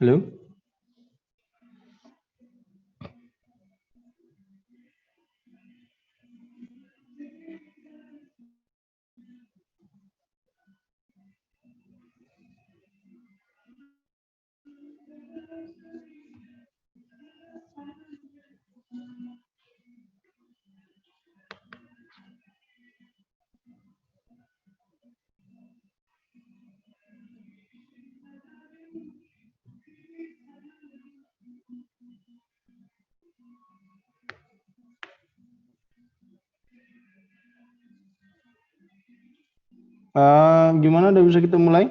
Halo? Gimana, udah bisa kita mulai?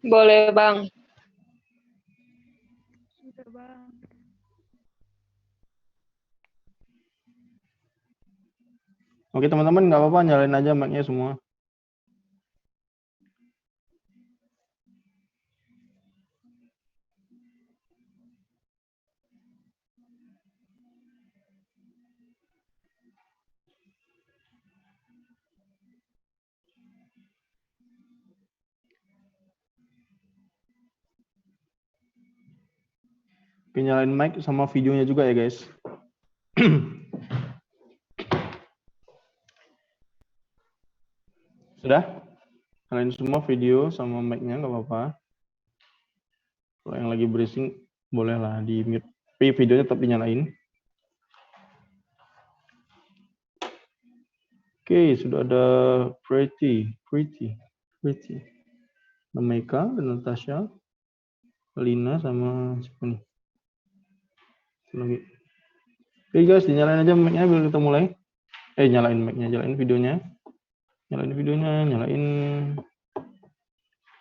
Boleh, Bang. Sudah, Bang. Oke teman-teman, nggak apa-apa, nyalain aja mic-nya semua. Oke, nyalain mic sama videonya juga ya guys. Sudah? Nyalain semua video sama mic-nya, nggak apa-apa. Kalau yang lagi berising, bolehlah di mute. Tapi videonya tetap dinyalain. Oke, sudah ada Pretty. Ada Meka dan Natasha, Lina sama siapa nih? Lagi. Oke guys, dinyalain aja mic-nya biar kita mulai. Nyalain mic-nya, nyalain videonya. Nyalain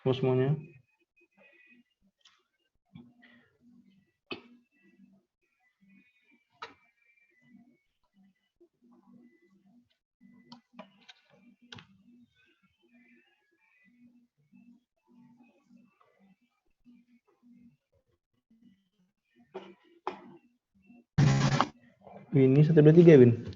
semuanya. Ini 1, 2, 3 Win.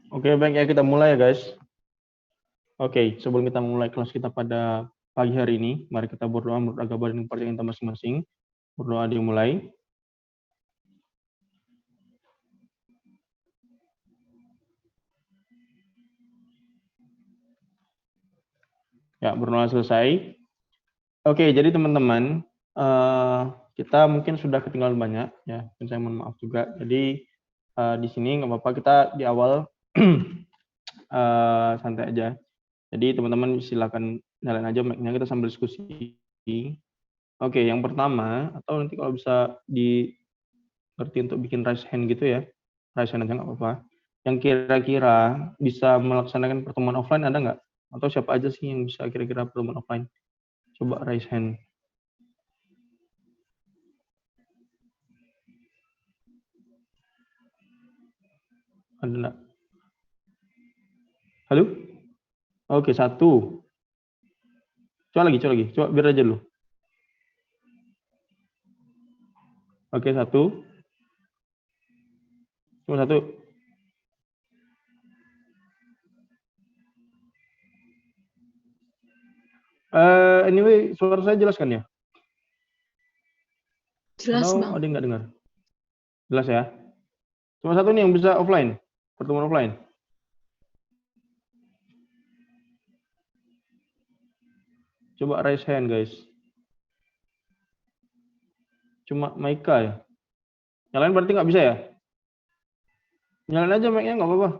Oke, baik ya, kita mulai ya guys. Oke, sebelum kita mulai kelas kita pada pagi hari ini, mari kita berdoa menurut agama dan kepercayaan kita masing-masing. Berdoa dimulai. Ya, berdoa selesai. Oke, jadi teman-teman, kita mungkin sudah ketinggalan banyak ya, dan saya mohon maaf juga. Jadi di sini nggak apa-apa, kita di awal santai aja. Jadi teman-teman silakan nyalain aja mic-nya, kita sambil diskusi. Oke, yang pertama, atau nanti kalau bisa ngerti untuk bikin raise hand gitu ya, raise hand aja nggak apa-apa. Yang kira-kira bisa melaksanakan pertemuan offline ada nggak? Atau siapa aja sih yang bisa kira-kira pertemuan offline? Coba raise hand. Ada nggak? Halo? Oke, satu. Coba lagi. Coba biar aja dulu. Oke, satu. Cuma satu. Anyway, suara saya jelas kan ya? Jelas, Atau Bang. ada yang nggak dengar? Jelas ya? Cuma satu nih yang bisa offline. Pertemuan offline. Coba raise hand, guys. Cuma Maika ya? Yang lain berarti nggak bisa ya? Nyalain aja mic-nya, nggak apa-apa.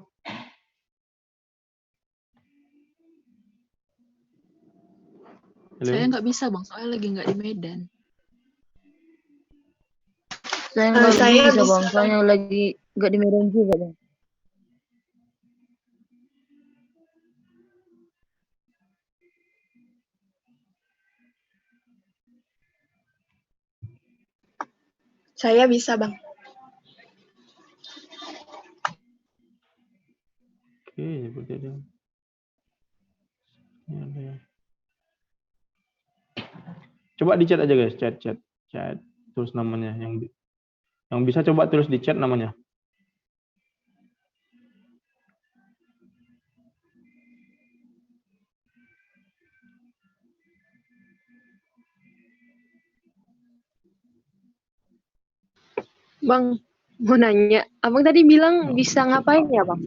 Halo? Saya nggak bisa, Bang. Soalnya lagi nggak di Medan. Saya nggak bisa, Bang. Soalnya lagi nggak di Medan juga, Bang. Saya bisa, Bang. Oke, seperti ada. Ini ada ya. Coba di chat aja guys, chat. Terus namanya yang bisa coba tulis di chat namanya. Bang, mau nanya. Abang tadi bilang bisa ngapain ya, Bang?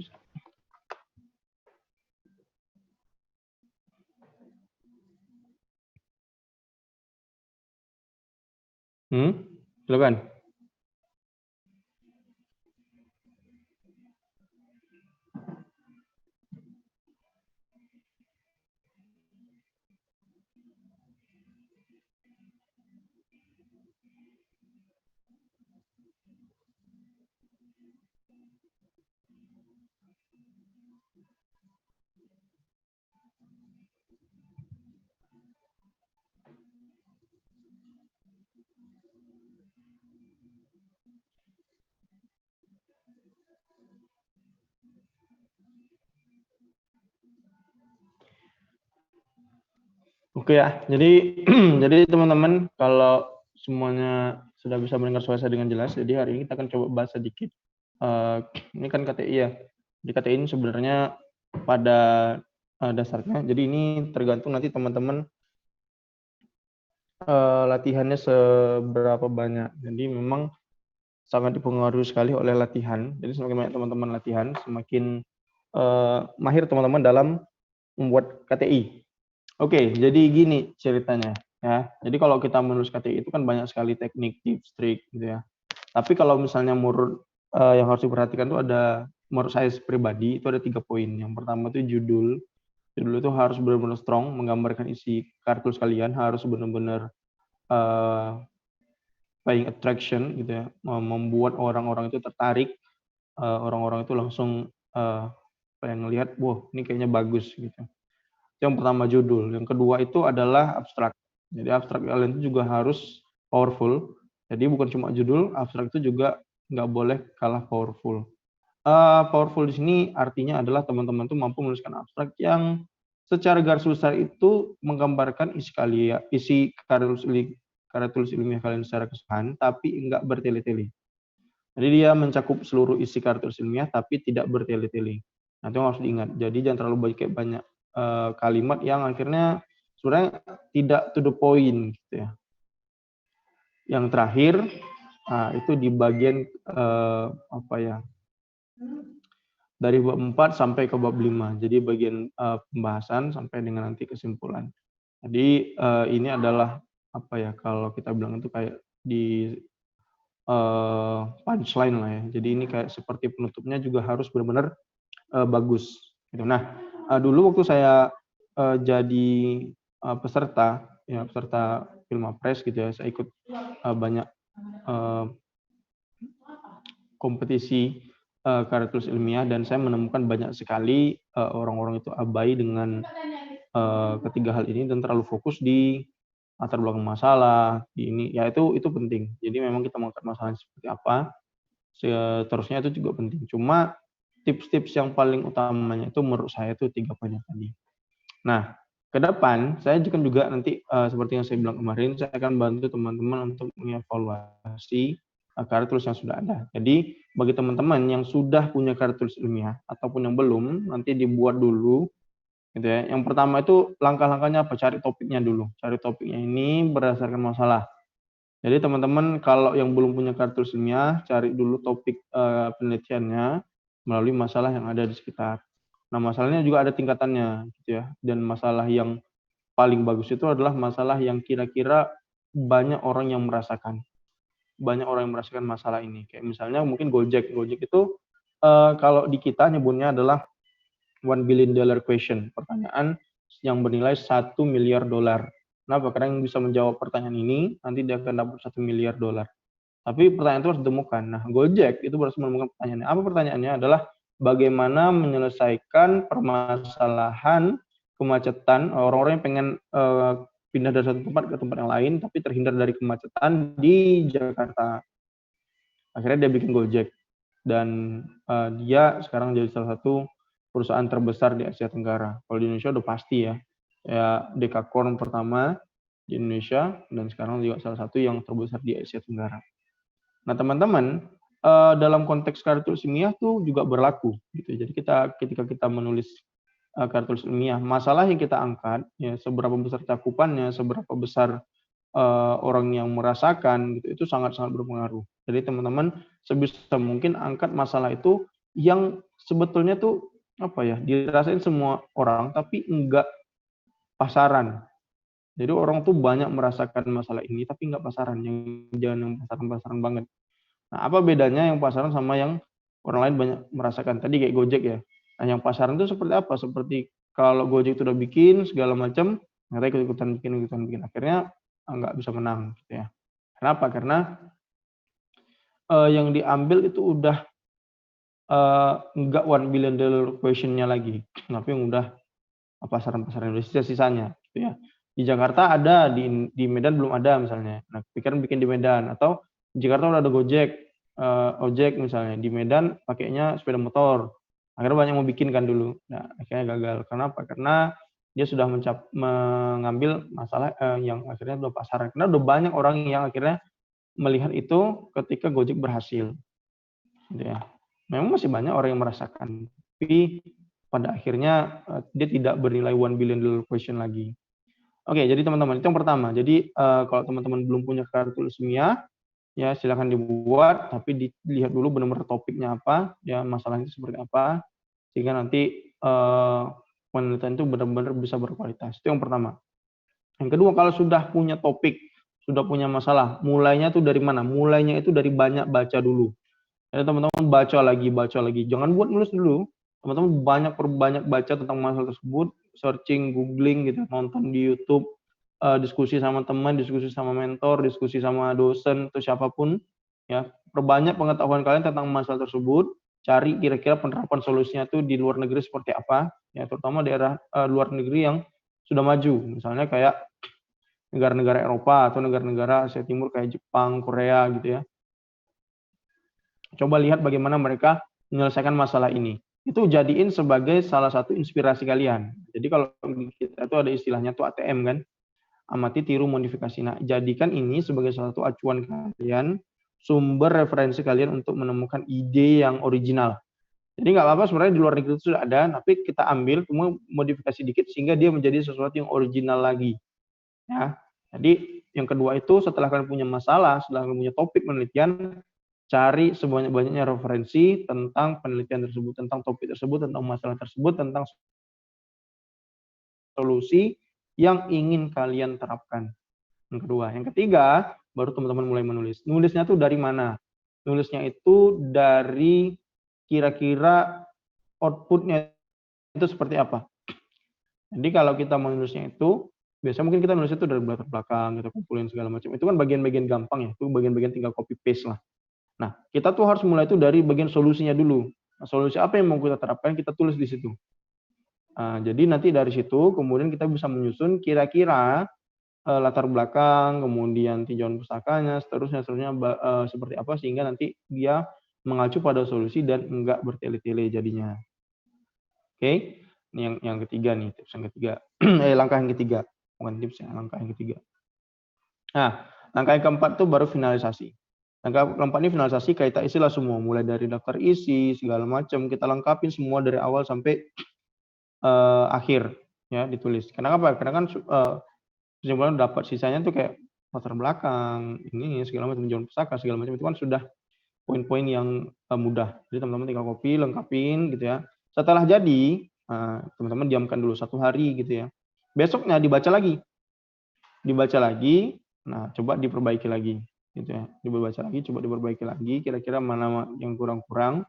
Silakan. Oke ya, jadi jadi teman-teman kalau semuanya sudah bisa mendengar suara saya dengan jelas, jadi hari ini kita akan coba bahas sedikit. Ini kan KTI ya. Di KTI ini sebenarnya pada dasarnya, jadi ini tergantung nanti teman-teman latihannya seberapa banyak. Jadi memang sangat dipengaruhi sekali oleh latihan. Jadi semakin banyak teman-teman latihan, semakin mahir teman-teman dalam membuat KTI. Oke, jadi gini ceritanya ya. Jadi kalau kita menulis KTI itu kan banyak sekali teknik, tips, trik gitu ya. Tapi kalau misalnya menurut yang harus diperhatikan itu ada, menurut saya pribadi itu ada 3 poin. Yang pertama itu judul. Judul itu harus benar-benar strong, menggambarkan isi kartu kalian, harus benar-benar buying attraction gitu ya, membuat orang-orang itu tertarik, orang-orang itu langsung pengen ngelihat, wah ini kayaknya bagus gitu. Yang pertama judul, yang kedua itu adalah abstrak. Jadi abstrak kalian itu juga harus powerful. Jadi bukan cuma judul, abstrak itu juga nggak boleh kalah powerful. Powerful di sini artinya adalah teman-teman tuh mampu menuliskan abstrak yang secara garis besar itu menggambarkan isi karya tulis ilmiah kalian secara keseluruhan, tapi enggak bertele-tele. Jadi dia mencakup seluruh isi karya ilmiah tapi tidak bertele-tele. Nah, itu harus diingat. Jadi jangan terlalu banyak kalimat yang akhirnya sebenarnya tidak to the point gitu ya. Yang terakhir, itu di bagian dari bab 4 sampai ke bab 5. Jadi bagian pembahasan sampai dengan nanti kesimpulan. Jadi ini adalah kalau kita bilang itu kayak di punchline lah ya. Jadi ini kayak seperti penutupnya juga harus benar-benar bagus. Gitu. Nah, dulu waktu saya jadi peserta Filmapres gitu ya, saya ikut banyak kompetisi karya tulis ilmiah dan saya menemukan banyak sekali orang-orang itu abai dengan ketiga hal ini dan terlalu fokus di latar belakang masalah, di ini ya itu penting. Jadi memang kita mengangkat masalah seperti apa, seterusnya itu juga penting. Cuma tips-tips yang paling utamanya itu menurut saya itu 3 poin tadi. Nah, ke depan saya juga nanti seperti yang saya bilang kemarin, saya akan bantu teman-teman untuk mengevaluasi karya tulis yang sudah ada. Jadi bagi teman-teman yang sudah punya karya tulis ilmiah ataupun yang belum, nanti dibuat dulu gitu ya. Yang pertama itu langkah-langkahnya apa? Cari topiknya dulu. Cari topiknya ini berdasarkan masalah. Jadi teman-teman kalau yang belum punya karya tulis ilmiah, cari dulu topik penelitiannya melalui masalah yang ada di sekitar. Nah, masalahnya juga ada tingkatannya gitu ya. Dan masalah yang paling bagus itu adalah masalah yang kira-kira banyak orang yang merasakan. Banyak orang yang merasakan masalah ini. Kayak misalnya mungkin Gojek. Gojek itu kalau di kita nyebutnya adalah $1 billion question, pertanyaan yang bernilai $1 miliar. Kenapa? Karena yang bisa menjawab pertanyaan ini nanti dia akan dapat $1 miliar. Tapi pertanyaan itu harus ditemukan. Nah, Gojek itu harus menemukan pertanyaannya. Apa pertanyaannya? Adalah bagaimana menyelesaikan permasalahan kemacetan orang-orang yang pengen pindah dari satu tempat ke tempat yang lain tapi terhindar dari kemacetan di Jakarta. Akhirnya dia bikin Gojek dan dia sekarang jadi salah satu perusahaan terbesar di Asia Tenggara. Kalau di Indonesia udah pasti ya. Ya Dekakorn pertama di Indonesia dan sekarang juga salah satu yang terbesar di Asia Tenggara. Nah, teman-teman, dalam konteks karya tulis ilmiah tuh juga berlaku gitu. Jadi ketika kita menulis karya tulis ilmiah, masalah yang kita angkat ya seberapa besar cakupannya, seberapa besar orang yang merasakan gitu, itu sangat-sangat berpengaruh. Jadi teman-teman sebisa mungkin angkat masalah itu yang sebetulnya tuh dirasain semua orang tapi enggak pasaran. Jadi orang tuh banyak merasakan masalah ini tapi enggak pasaran, jangan yang pasaran-pasaran banget. Nah, apa bedanya yang pasaran sama yang orang lain banyak merasakan? Tadi kayak Gojek ya. Nah, yang pasaran itu seperti apa? Seperti kalau Gojek itu udah bikin segala macam, ternyata ikut-ikutan bikin. Akhirnya nggak bisa menang gitu ya. Kenapa? Karena yang diambil itu udah nggak $1 billion question-nya lagi, tapi yang udah pasaran-pasaran Indonesia sisanya gitu ya. Di Jakarta ada, di Medan belum ada misalnya. Nah, pikiran bikin di Medan, atau di Jakarta udah ada Gojek, ojek misalnya, di Medan pakainya sepeda motor. Akhirnya banyak mau bikin kan dulu. Nah, akhirnya gagal. Kenapa? Karena dia sudah mengambil masalah yang akhirnya udah pasaran. Karena udah banyak orang yang akhirnya melihat itu ketika Gojek berhasil. Gitu ya. Memang masih banyak orang yang merasakan, tapi pada akhirnya dia tidak bernilai $1 billion question lagi. Oke, jadi teman-teman itu yang pertama. Jadi kalau teman-teman belum punya karya tulis ilmiah, ya silakan dibuat, tapi dilihat dulu benar-benar topiknya apa, ya masalahnya itu seperti apa, sehingga nanti penelitian itu benar-benar bisa berkualitas. Itu yang pertama. Yang kedua, kalau sudah punya topik, sudah punya masalah, mulainya itu dari mana? Mulainya itu dari banyak baca dulu. Jadi teman-teman baca lagi. Jangan buat nulis dulu. Teman-teman banyak baca tentang masalah tersebut, searching, googling gitu, nonton di YouTube, diskusi sama teman, diskusi sama mentor, diskusi sama dosen atau siapapun, ya. Perbanyak pengetahuan kalian tentang masalah tersebut. Cari kira-kira penerapan solusinya itu di luar negeri seperti apa, ya, terutama daerah luar negeri yang sudah maju, misalnya kayak negara-negara Eropa atau negara-negara Asia Timur kayak Jepang, Korea gitu ya. Coba lihat bagaimana mereka menyelesaikan masalah ini. Itu jadiin sebagai salah satu inspirasi kalian. Jadi kalau kita itu ada istilahnya tuh ATM kan, amati, tiru, modifikasi. Nah, jadikan ini sebagai salah satu acuan kalian sumber referensi kalian untuk menemukan ide yang original. Jadi nggak apa-apa sebenarnya di luar negeri itu sudah ada, tapi kita ambil, kemudian modifikasi dikit sehingga dia menjadi sesuatu yang original lagi. Ya. Jadi yang kedua itu setelah kalian punya masalah, setelah kalian punya topik penelitian, cari sebanyak-banyaknya referensi tentang penelitian tersebut, tentang topik tersebut, tentang masalah tersebut, tentang solusi yang ingin kalian terapkan. Yang kedua. Yang ketiga, baru teman-teman mulai menulis. Nulisnya tuh dari mana? Nulisnya itu dari kira-kira outputnya itu seperti apa. Jadi kalau kita menulisnya itu, biasanya mungkin kita nulis itu dari latar belakang, kita kumpulin segala macam. Itu kan bagian-bagian gampang ya, itu bagian-bagian tinggal copy paste lah. Nah, kita tuh harus mulai itu dari bagian solusinya dulu. Nah, solusi apa yang mau kita terapkan, kita tulis di situ. Nah, jadi nanti dari situ, kemudian kita bisa menyusun kira-kira latar belakang, kemudian tinjauan pustakanya, seterusnya seperti apa, sehingga nanti dia mengacu pada solusi dan enggak bertele-tele jadinya. Oke, ini yang ketiga nih, tips yang ketiga. Langkah yang ketiga, bukan tips ya, langkah yang ketiga. Nah, langkah yang keempat itu baru finalisasi. Langkah keempat ini finalisasi, kita isilah semua, mulai dari daftar isi, segala macam, kita lengkapin semua dari awal sampai akhir, ya, ditulis. Kenapa? Karena kan kesimpulan dapat, sisanya tuh kayak latar belakang, ini segala macam, tinjauan pustaka, segala macam, itu kan sudah poin-poin yang mudah. Jadi teman-teman tinggal copy, lengkapin gitu ya. Setelah jadi, teman-teman diamkan dulu 1 hari gitu ya. Besoknya dibaca lagi. Nah coba diperbaiki lagi gitu ya. Dibaca lagi, coba diperbaiki lagi, kira-kira mana yang kurang-kurang.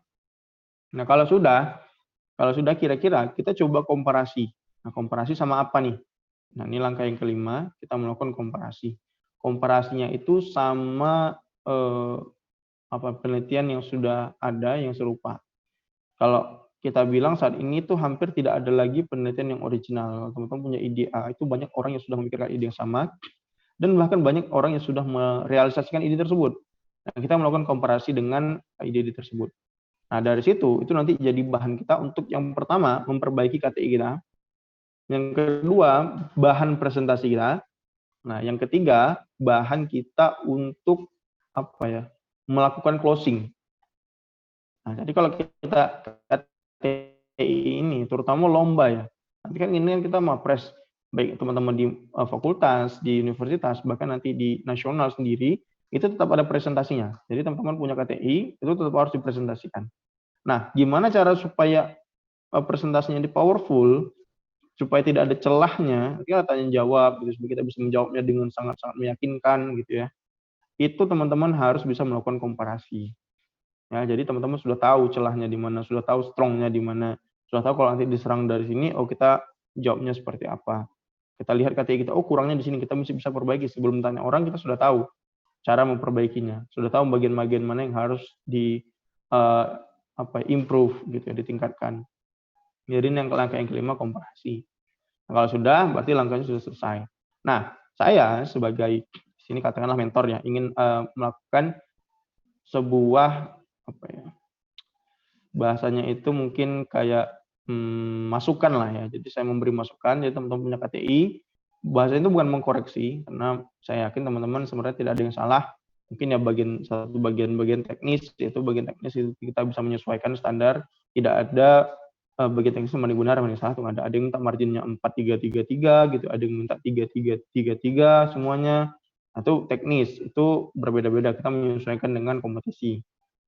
Nah kalau sudah kira-kira kita coba komparasi. Nah komparasi sama apa nih? Nah ini langkah yang kelima, kita melakukan komparasi. Komparasinya itu sama penelitian yang sudah ada yang serupa. Kalau kita bilang saat ini tuh hampir tidak ada lagi penelitian yang original. Teman-teman punya ide A, itu banyak orang yang sudah memikirkan ide yang sama, dan bahkan banyak orang yang sudah merealisasikan ide tersebut. Nah, kita melakukan komparasi dengan ide-ide tersebut. Nah, dari situ, itu nanti jadi bahan kita untuk yang pertama, memperbaiki KTI kita. Yang kedua, bahan presentasi kita. Nah, yang ketiga, bahan kita untuk melakukan closing. Nah, jadi kalau kita KTI ini, terutama lomba ya, nanti kan ini kan kita mapres, baik teman-teman di fakultas, di universitas, bahkan nanti di nasional sendiri, itu tetap ada presentasinya. Jadi teman-teman punya KTI, itu tetap harus dipresentasikan. Nah, gimana cara supaya presentasinya di powerful, supaya tidak ada celahnya, kita tanya jawab, gitu, supaya kita bisa menjawabnya dengan sangat-sangat meyakinkan, gitu ya. Itu teman-teman harus bisa melakukan komparasi. Ya, jadi teman-teman sudah tahu celahnya di mana, sudah tahu strongnya di mana, sudah tahu kalau nanti diserang dari sini, kita jawabnya seperti apa. Kita lihat KTI kita, kurangnya di sini, kita mesti bisa perbaiki. Sebelum tanya orang, kita sudah tahu cara memperbaikinya, sudah tahu bagian-bagian mana yang harus di improve gitu ya, ditingkatkan. Jadi yang langkah yang kelima komparasi. Nah, kalau sudah, berarti langkahnya sudah selesai. Nah, saya sebagai sini katakanlah mentor ya, ingin melakukan sebuah bahasanya itu mungkin kayak masukan lah ya. Jadi saya memberi masukan, jadi teman-teman punya KTI, bahasa itu bukan mengkoreksi, karena saya yakin teman-teman sebenarnya tidak ada yang salah. Mungkin ya bagian teknis, yaitu bagian teknis itu kita bisa menyesuaikan standar. Tidak ada bagian teknis yang benar yang salah, ada yang minta marginnya 4-3-3-3 gitu, ada yang minta 3-3-3-3 semuanya. Nah, itu teknis, itu berbeda-beda, kita menyesuaikan dengan kompetisi.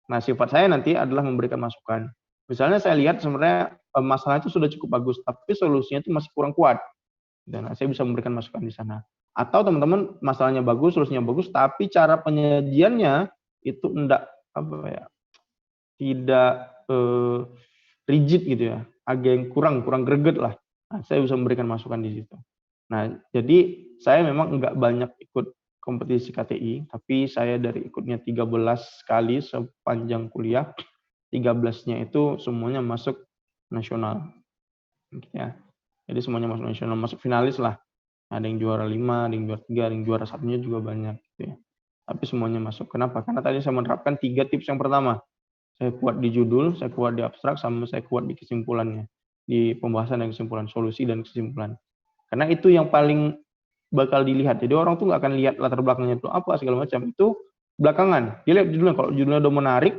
Nah, sifat saya nanti adalah memberikan masukan. Misalnya saya lihat sebenarnya masalah itu sudah cukup bagus, tapi solusinya itu masih kurang kuat. Dan saya bisa memberikan masukan di sana. Atau teman-teman masalahnya bagus, solusinya bagus, tapi cara penyajiannya itu tidak rigid gitu ya, agak yang kurang greget lah. Nah, saya bisa memberikan masukan di situ. Nah, jadi saya memang enggak banyak ikut kompetisi KTI, tapi saya dari ikutnya 13 kali sepanjang kuliah, 13-nya itu semuanya masuk nasional. Ya. Jadi semuanya masuk nasional, masuk finalis lah. Ada yang juara 5, ada yang juara 3, ada yang juara 1-nya juga banyak. Gitu ya. Tapi semuanya masuk. Kenapa? Karena tadi saya menerapkan 3 tips yang pertama. Saya kuat di judul, saya kuat di abstrak, sama saya kuat di kesimpulannya. Di pembahasan dan kesimpulan, solusi dan kesimpulan. Karena itu yang paling bakal dilihat. Jadi orang tuh nggak akan lihat latar belakangnya itu apa segala macam. Itu belakangan. Dia lihat judulnya, kalau judulnya udah menarik,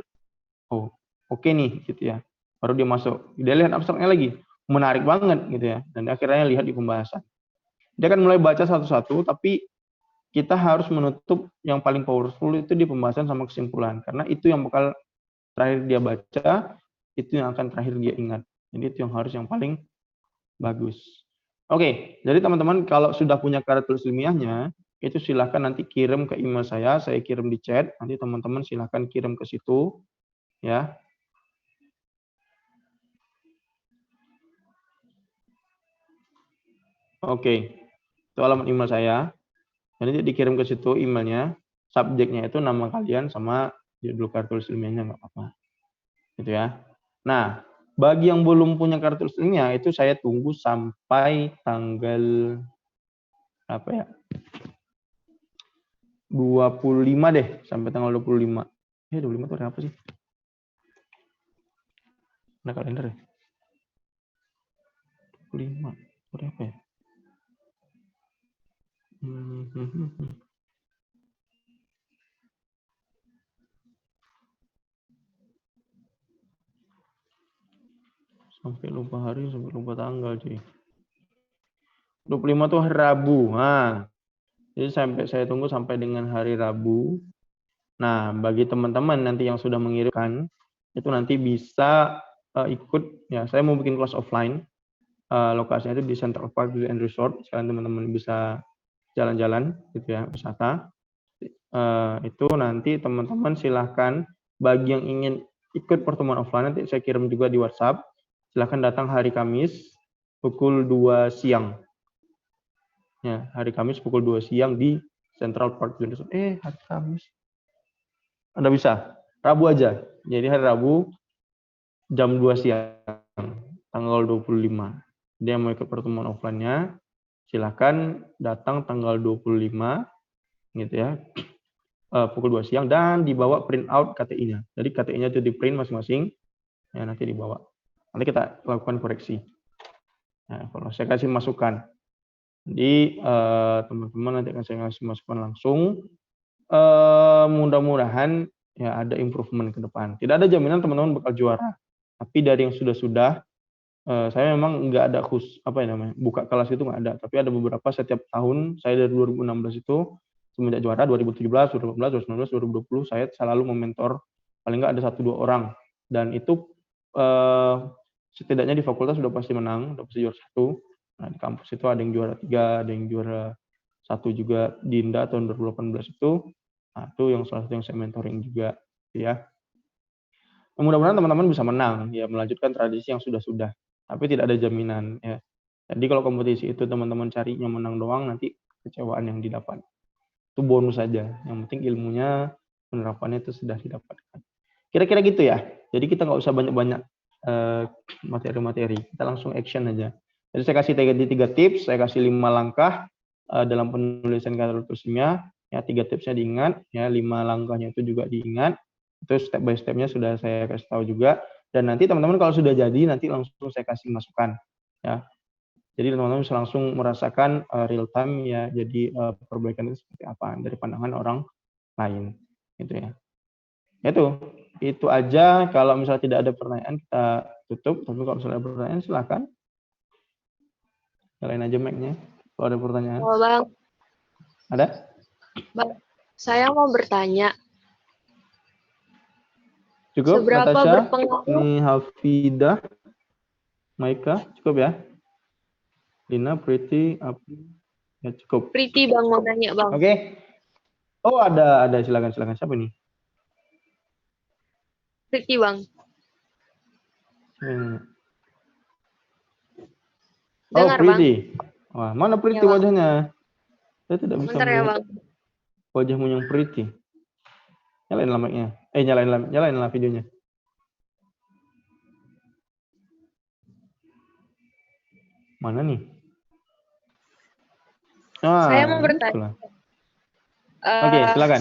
oh oke nih gitu ya. Baru dia masuk. Dia lihat abstraknya lagi, menarik banget gitu ya. Dan akhirnya lihat di pembahasan. Dia kan mulai baca satu-satu, tapi kita harus menutup yang paling powerful itu di pembahasan sama kesimpulan. Karena itu yang bakal terakhir dia baca, itu yang akan terakhir dia ingat. Jadi itu yang harus yang paling bagus. Oke, jadi teman-teman kalau sudah punya karya tulis ilmiahnya, itu silahkan nanti kirim ke email saya kirim di chat, nanti teman-teman silahkan kirim ke situ, ya. Oke, itu alamat email saya. Nanti dikirim ke situ emailnya, subjeknya itu nama kalian sama judul karya tulis ilmiahnya, nggak apa-apa. Gitu ya. Nah, bagi yang belum punya karya tulis ilmiah, itu saya tunggu sampai tanggal apa ya? 25 deh, sampai tanggal 25. 25 itu hari apa sih? Ada kalender ya? 25. Hari apa ya? Sampai lupa hari, sampai lupa tanggal cuy. 25 tuh hari Rabu. Nah, jadi saya tunggu sampai dengan hari Rabu. Nah, bagi teman-teman nanti yang sudah mengirimkan, itu nanti bisa ikut, ya saya mau bikin kelas offline. Lokasinya itu di Central Park and Resort. Sekalian teman-teman bisa jalan-jalan gitu ya, wisata. Itu nanti teman-teman silahkan bagi yang ingin ikut pertemuan offline, nanti saya kirim juga di WhatsApp. Silahkan datang hari Kamis pukul 2 siang. Ya, hari Kamis pukul 2 siang di Central Park. Hari Kamis. Anda bisa. Rabu aja. Jadi hari Rabu jam 2 siang. Tanggal 25. Dia mau ikut pertemuan offline-nya. Silahkan datang tanggal 25. Gitu ya. Pukul 2 siang. Dan dibawa print out KTI-nya. Jadi KTI-nya itu di print masing-masing. Ya, nanti dibawa. Nanti kita lakukan koreksi. Nah, kalau saya kasih masukan. Jadi teman-teman nanti akan saya kasih masukan langsung. Mudah-mudahan ya ada improvement ke depan. Tidak ada jaminan teman-teman bakal juara. Tapi dari yang sudah-sudah, saya memang nggak ada buka kelas itu nggak ada. Tapi ada beberapa setiap tahun, saya dari 2016 itu, semenjak juara 2017, 2018, 2019, 2020, saya selalu mementor paling nggak ada 1-2 orang. Dan itu setidaknya di fakultas sudah pasti menang, sudah pasti juara 1. Nah, di kampus itu ada yang juara 3, ada yang juara 1 juga di INDA tahun 2018 itu. Nah, itu yang salah satu yang saya mentoring juga, ya. Mudah-mudahan teman-teman bisa menang, ya, melanjutkan tradisi yang sudah-sudah. Tapi tidak ada jaminan, ya. Jadi kalau kompetisi itu teman-teman carinya menang doang, nanti kecewaan yang didapat. Itu bonus saja. Yang penting ilmunya, penerapannya itu sudah didapatkan. Kira-kira gitu ya. Jadi kita nggak usah banyak-banyak materi-materi. Kita langsung action aja. Jadi saya kasih 3 tips, saya kasih 5 langkah dalam penulisan karya tulis ilmiah. Ya, 3 tipsnya diingat, ya 5 langkahnya itu juga diingat. Itu step by step-nya sudah saya kasih tahu juga. Dan nanti teman-teman kalau sudah jadi, nanti langsung saya kasih masukan. Ya, jadi teman-teman bisa langsung merasakan real time ya. Jadi perbaikan itu seperti apa dari pandangan orang lain, gitu ya. Itu aja. Kalau misalnya tidak ada pertanyaan kita tutup. Tapi kalau misalnya ada pertanyaan silakan. Nyalain aja mic-nya kalau ada pertanyaan. Oh, Bang. Ada? Bang, saya mau bertanya. Cukup, Seberapa Natasha? berpengaruh? Ini Hafidah, Maika, cukup ya? Lina, Priti, Api, ya cukup. Priti, Bang, mau nanya, Bang. Oke. Oh, ada. Silakan. Siapa ini? Priti, Bang. Dengar, Priti. Wah, mana Priti ya, wajahnya? Saya tidak bisa bentar ya, melihat Bang. wajahmu yang Priti. Nyalain mic-nya. Nyalain videonya. Mana nih? Saya mau bertanya. Oke, silakan.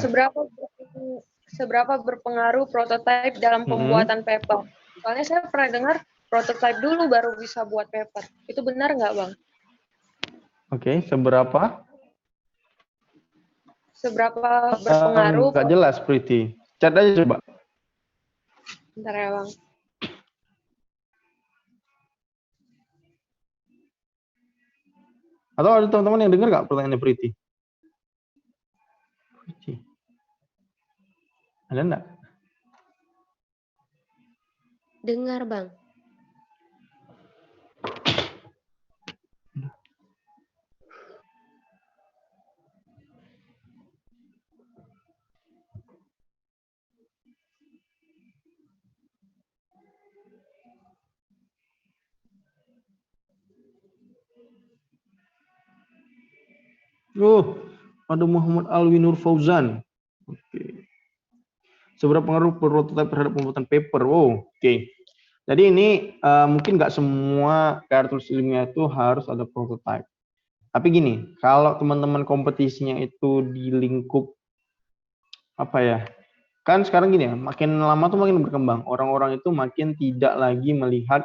Seberapa berpengaruh prototipe dalam pembuatan paper? Soalnya saya pernah dengar prototipe dulu baru bisa buat paper. Itu benar nggak, Bang? Oke, seberapa? Seberapa berpengaruh? Nggak jelas, Priti. Chat aja coba. Bentar ya, Bang. Atau ada teman-teman yang dengar nggak pertanyaannya Priti? Priti. Ada nggak? Dengar, Bang. Ada Muhammad Alwi Nur Fauzan. Oke. Seberapa pengaruh prototipe terhadap pembuatan paper? Oke. Jadi ini mungkin nggak semua karya tulis ilmiah itu harus ada prototipe. Tapi gini, kalau teman-teman kompetisinya itu di lingkup apa ya? Kan sekarang gini ya, makin lama tuh makin berkembang. Orang-orang itu makin tidak lagi melihat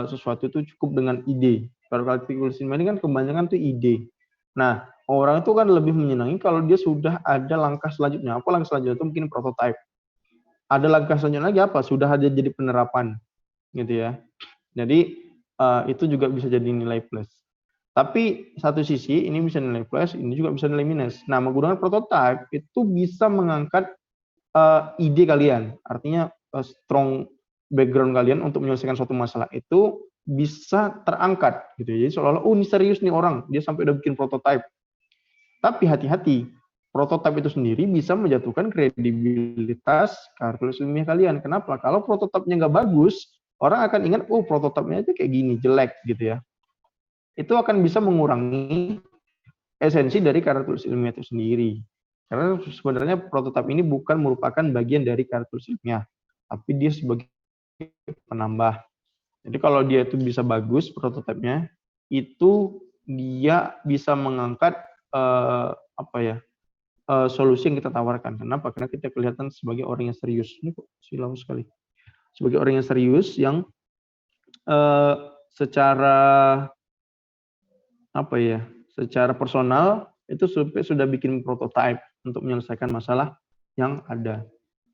sesuatu itu cukup dengan ide. Kalau tulis ilmiah ini kan kebanyakan tuh ide. Nah, orang itu kan lebih menyenangi kalau dia sudah ada langkah selanjutnya. Apa langkah selanjutnya itu mungkin prototipe. Ada langkah selanjutnya lagi apa? Sudah ada jadi penerapan, gitu ya. Jadi itu juga bisa jadi nilai plus. Tapi satu sisi ini bisa nilai plus, ini juga bisa nilai minus. Nah, menggunakan prototipe itu bisa mengangkat ide kalian. Artinya strong background kalian untuk menyelesaikan suatu masalah itu bisa terangkat gitu. Jadi seolah-olah ini serius nih orang, dia sampai udah bikin prototipe. Tapi hati-hati, prototipe itu sendiri bisa menjatuhkan kredibilitas karya tulis ilmiah kalian. Kenapa? Kalau prototipenya nggak bagus, orang akan ingat, oh prototipenya aja kayak gini, jelek gitu ya. Itu akan bisa mengurangi esensi dari karya tulis ilmiah itu sendiri. Karena sebenarnya prototipe ini bukan merupakan bagian dari karya tulis ilmiah, tapi dia sebagai penambah. Jadi kalau dia itu bisa bagus prototipenya, itu dia bisa mengangkat solusi yang kita tawarkan. Kenapa? Karena kita kelihatan sebagai orang yang serius. Ini kok silau sekali. Sebagai orang yang serius yang secara secara personal itu sudah bikin prototipe untuk menyelesaikan masalah yang ada.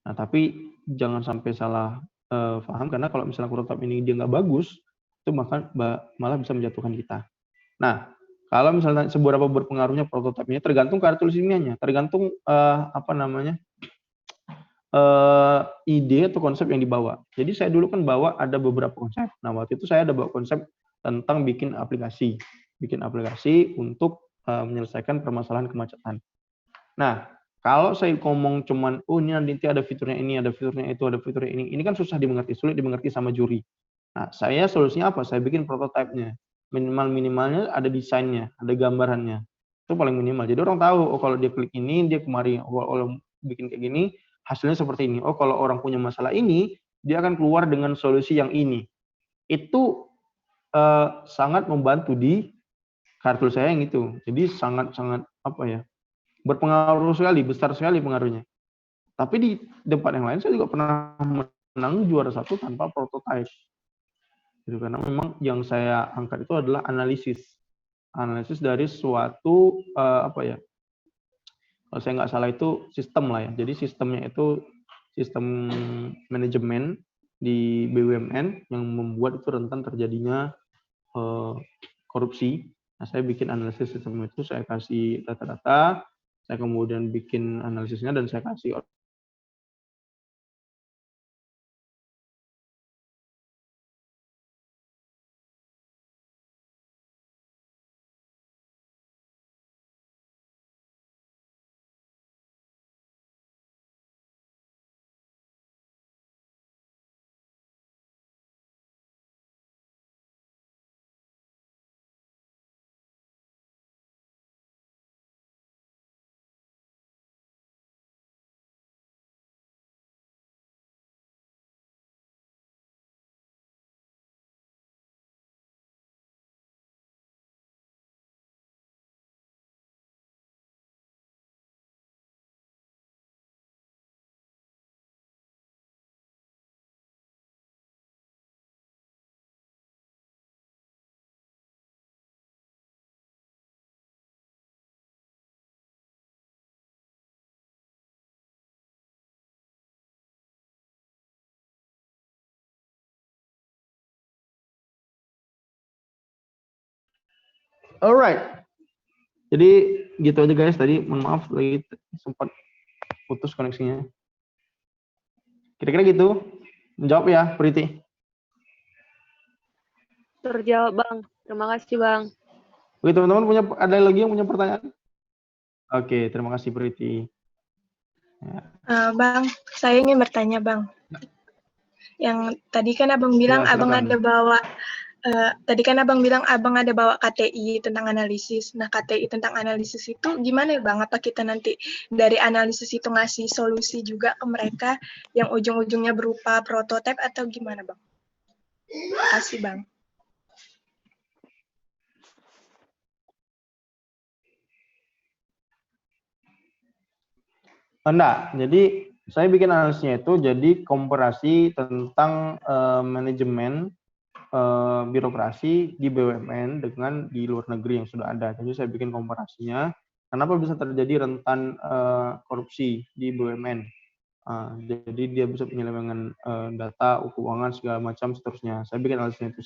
Nah, tapi jangan sampai salah paham, karena kalau misalnya prototipe ini dia nggak bagus, itu malah bisa menjatuhkan kita. Nah, kalau misalnya seberapa berpengaruhnya prototipenya tergantung karya tulis ilmiahnya, tergantung ide atau konsep yang dibawa. Jadi saya dulu kan bawa ada beberapa konsep. Nah, waktu itu saya ada bawa konsep tentang bikin aplikasi untuk menyelesaikan permasalahan kemacetan. Nah, kalau saya ngomong cuman, ini nanti ada fiturnya ini, ada fiturnya itu, ada fiturnya ini kan susah dimengerti, sulit dimengerti sama juri. Nah, saya solusinya apa? Saya bikin prototipenya. Minimalnya ada desainnya, ada gambarannya. Itu paling minimal. Jadi orang tahu, kalau dia klik ini, dia kemari, kalau bikin kayak gini, hasilnya seperti ini. Kalau orang punya masalah ini, dia akan keluar dengan solusi yang ini. Itu sangat membantu di kartu saya yang itu. Jadi sangat-sangat berpengaruh sekali, besar sekali pengaruhnya. Tapi di tempat yang lain saya juga pernah menang juara 1 tanpa prototipe. Gitu, karena memang yang saya angkat itu adalah analisis dari suatu kalau saya nggak salah itu sistem lah ya. Jadi sistemnya itu sistem manajemen di BUMN yang membuat itu rentan terjadinya korupsi. Nah, saya bikin analisis sistem itu, saya kasih data-data, saya kemudian bikin analisisnya dan saya kasih Alright. Jadi gitu aja guys. Tadi mohon maaf lagi sempat putus koneksinya. Kira-kira gitu. Menjawab ya, Priti. Terjawab Bang. Terima kasih Bang. Oke teman-teman, ada lagi yang punya pertanyaan? Oke, terima kasih Priti. Ya. Bang, saya ingin bertanya Bang. Yang tadi kan Abang bilang Ya, Abang silakan. ada bawa Abang ada bawa KTI tentang analisis. Nah, KTI tentang analisis itu gimana ya Bang? Apa kita nanti dari analisis itu ngasih solusi juga ke mereka yang ujung-ujungnya berupa prototipe atau gimana Bang? Terima kasih Bang. Enggak, jadi saya bikin analisisnya itu jadi komparasi tentang manajemen birokrasi di BUMN dengan di luar negeri yang sudah ada. Jadi saya bikin komparasinya, kenapa bisa terjadi rentan korupsi di BUMN. Jadi dia bisa penyelewengan data, keuangan, segala macam seterusnya. Saya bikin analisisnya itu.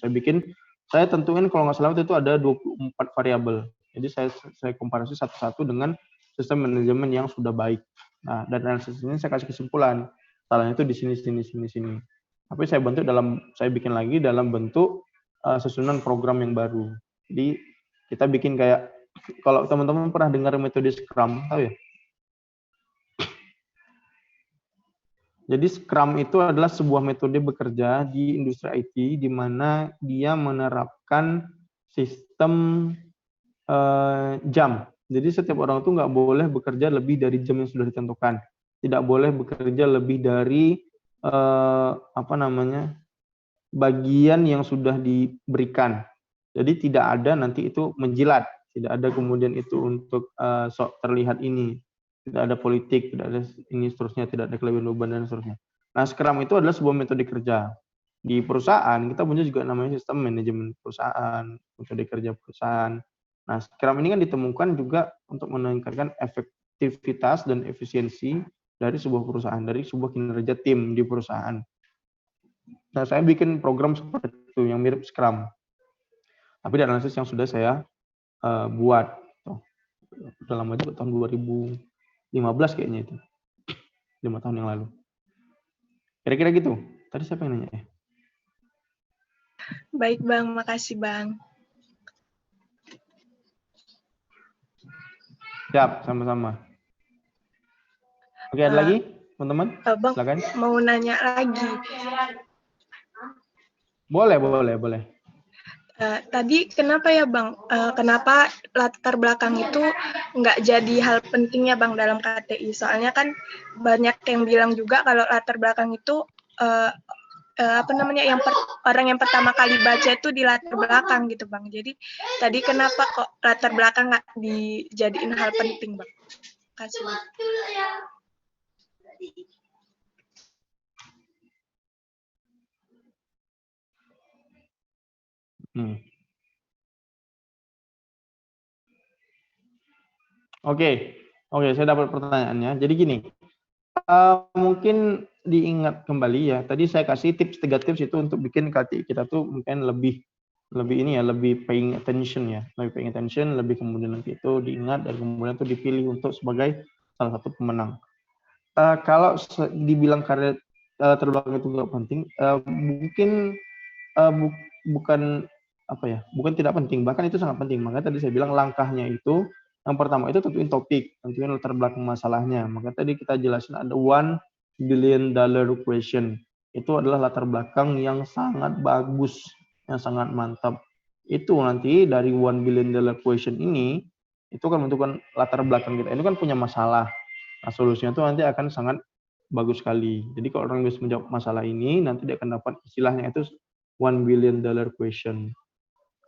Saya tentuin kalau nggak salah itu ada 24 variabel. Jadi saya komparasi satu-satu dengan sistem manajemen yang sudah baik. Nah, dan analisis ini saya kasih kesimpulan. Salahnya itu di sini. Tapi saya bikin lagi dalam bentuk susunan program yang baru. Jadi kita bikin kayak, kalau teman-teman pernah dengar metode Scrum, tahu ya? Jadi Scrum itu adalah sebuah metode bekerja di industri IT di mana dia menerapkan sistem jam. Jadi setiap orang itu nggak boleh bekerja lebih dari jam yang sudah ditentukan. Tidak boleh bekerja lebih dari bagian yang sudah diberikan. Jadi tidak ada nanti itu menjilat, tidak ada kemudian itu untuk sok terlihat ini, tidak ada politik, tidak ada ini seterusnya, tidak ada kelebihan beban dan seterusnya. Nah, Scrum itu adalah sebuah metode kerja. Di perusahaan kita punya juga namanya sistem manajemen perusahaan, metode kerja perusahaan. Nah, Scrum ini kan ditemukan juga untuk meningkatkan efektivitas dan efisiensi dari sebuah perusahaan, dari sebuah kinerja tim di perusahaan. Nah, saya bikin program seperti itu yang mirip Scrum. Tapi dari analisis yang sudah saya buat. Udah lama juga, tahun 2015 kayaknya itu. 5 tahun yang lalu. Kira-kira gitu. Tadi siapa yang nanya ya? Baik Bang, makasih Bang. Siap, sama-sama. Oke, ada lagi, teman-teman? Bang, Silakan. mau nanya lagi. Boleh. Tadi kenapa ya Bang, kenapa latar belakang itu nggak jadi hal pentingnya Bang dalam KTI? Soalnya kan banyak yang bilang juga kalau latar belakang itu orang yang pertama kali baca itu di latar belakang gitu Bang. Jadi tadi kenapa kok latar belakang nggak dijadiin hal penting Bang? Kasih. Oke, saya dapat pertanyaannya. Jadi gini, mungkin diingat kembali ya. Tadi saya kasih 3 tips itu untuk bikin KTI kita tuh mungkin lebih paying attention ya, lebih kemudian nanti itu diingat dan kemudian itu dipilih untuk sebagai salah satu pemenang. Kalau dibilang karya terbelakang itu nggak penting, mungkin bukan tidak penting, bahkan itu sangat penting. Makanya tadi saya bilang langkahnya itu, yang pertama itu tentuin topik, tentuin latar belakang masalahnya. Maka tadi kita jelasin ada $1 billion question. Itu adalah latar belakang yang sangat bagus, yang sangat mantap. Itu nanti dari $1 billion question ini, itu kan menentukan latar belakang kita. Ini kan punya masalah. Nah, solusinya itu nanti akan sangat bagus sekali. Jadi kalau orang bisa menjawab masalah ini, nanti dia akan dapat istilahnya itu $1 billion question.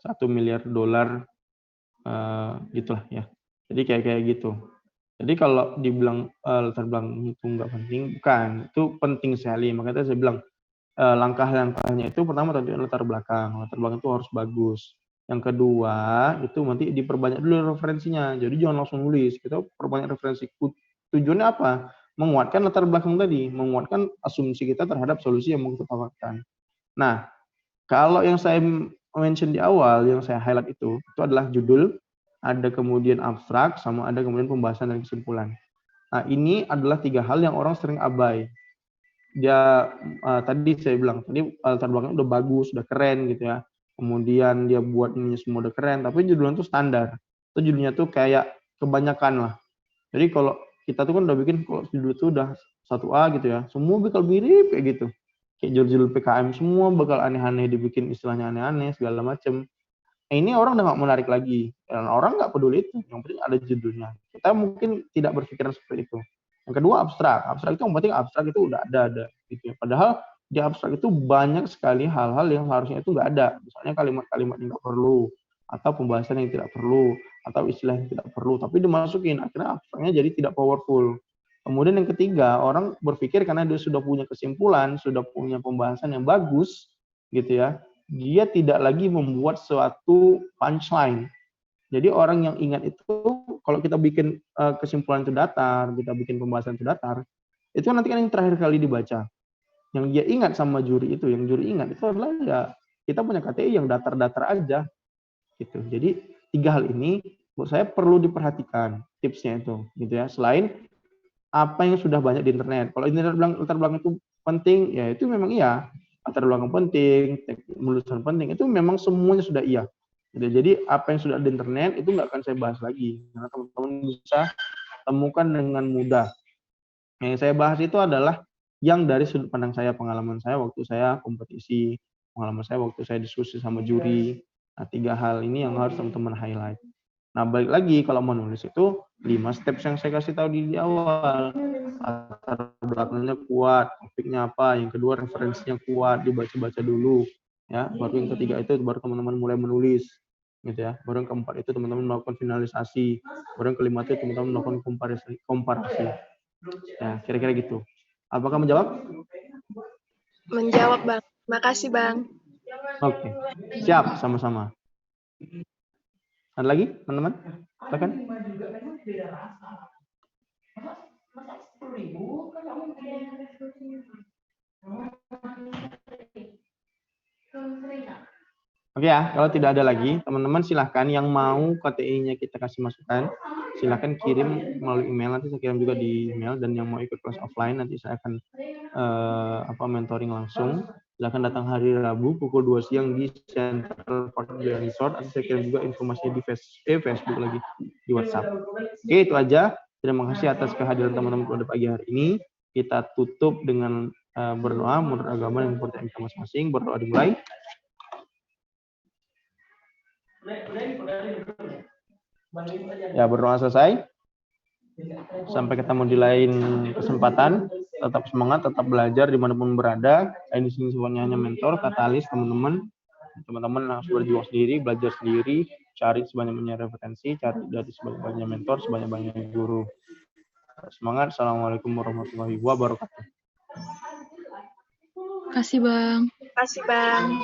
$1 miliar, gitulah ya. Jadi kayak gitu. Jadi kalau dibilang latar belakang itu nggak penting, bukan. Itu penting sekali. Makanya saya bilang langkah-langkahnya itu pertama tentunya latar belakang. Latar belakang itu harus bagus. Yang kedua itu nanti diperbanyak dulu referensinya. Jadi jangan langsung nulis. Kita perbanyak referensi. Tujuannya apa? Menguatkan latar belakang tadi, menguatkan asumsi kita terhadap solusi yang mau kita tawarkan. Nah, kalau yang saya mention di awal, yang saya highlight itu adalah judul, ada kemudian abstrak, sama ada kemudian pembahasan dan kesimpulan. Nah, ini adalah 3 hal yang orang sering abai. Dia tadi saya bilang, tadi latar belakangnya udah bagus, udah keren gitu ya. Kemudian dia buat ini semua udah keren, tapi judulnya tuh standar. Itu judulnya tuh kayak kebanyakan lah. Jadi kalau kita tuh kan udah bikin kalau judul tuh udah 1A gitu ya, semua bakal mirip kayak gitu. Kayak judul-judul PKM semua bakal aneh-aneh, dibikin istilahnya aneh-aneh segala macem. Ini orang udah nggak menarik lagi, dan orang nggak peduli itu, yang penting ada judulnya. Kita mungkin tidak berpikiran seperti itu. Yang kedua abstrak itu yang penting abstrak itu udah ada gitu ya. Padahal di abstrak itu banyak sekali hal-hal yang harusnya itu nggak ada, misalnya kalimat-kalimat yang nggak perlu, atau pembahasan yang tidak perlu, atau istilah yang tidak perlu, tapi dimasukin, akhirnya abstraknya jadi tidak powerful. Kemudian yang ketiga, orang berpikir karena dia sudah punya kesimpulan, sudah punya pembahasan yang bagus, gitu ya, dia tidak lagi membuat suatu punchline. Jadi orang yang ingat itu, kalau kita bikin kesimpulan itu datar, kita bikin pembahasan itu datar, itu nanti kan yang terakhir kali dibaca. Yang dia ingat sama juri itu, yang juri ingat itu adalah ya kita punya KTI yang datar-datar aja, gitu. Jadi 3 hal ini menurut saya perlu diperhatikan tipsnya itu, gitu ya. Selain apa yang sudah banyak di internet. Kalau internet bilang latar belakang itu penting, ya itu memang iya. Latar belakang penting, penulisan penting, itu memang semuanya sudah iya. Jadi apa yang sudah di internet itu nggak akan saya bahas lagi, karena teman-teman bisa temukan dengan mudah. Yang saya bahas itu adalah yang dari sudut pandang saya, pengalaman saya waktu saya kompetisi, pengalaman saya waktu saya diskusi sama juri. Nah, 3 hal ini yang harus teman-teman highlight. Nah, balik lagi kalau menulis itu 5 steps yang saya kasih tahu di awal. Latar belakangnya kuat, topiknya apa, yang kedua referensinya kuat, dibaca-baca dulu, ya. Baru yang ketiga itu baru teman-teman mulai menulis, gitu ya. Baru yang keempat itu teman-teman melakukan finalisasi. Baru yang kelima itu teman-teman melakukan komparasi. Ya, kira-kira gitu. Apakah menjawab? Menjawab, Bang. Makasih, Bang. Oke. Siap, sama-sama. Ada lagi, teman-teman? Silakan. Oke ya, kalau tidak ada lagi, teman-teman silahkan yang mau KTI-nya kita kasih masukan, silahkan kirim melalui email, nanti saya kirim juga di email, dan yang mau ikut kelas offline nanti saya akan mentoring langsung. Silahkan datang hari Rabu pukul 2 siang di Central Park Resort, nanti saya kirim juga informasinya di Facebook lagi, di WhatsApp. Oke, itu aja. Terima kasih atas kehadiran teman-teman pada pagi hari ini. Kita tutup dengan berdoa menurut agama dan kepercayaan kita masing-masing. Berdoa dimulai. Ya, berdoa selesai. Sampai ketemu di lain kesempatan. Tetap semangat, tetap belajar dimanapun berada. Saya di sini semuanya hanya mentor, katalis teman-teman. Teman-teman harus berjuang sendiri, belajar sendiri, cari sebanyak-banyaknya referensi, cari dari sebanyak-banyaknya mentor, sebanyak-banyaknya guru. Semangat. Assalamualaikum warahmatullahi wabarakatuh. Kasih Bang. Makasih, Bang.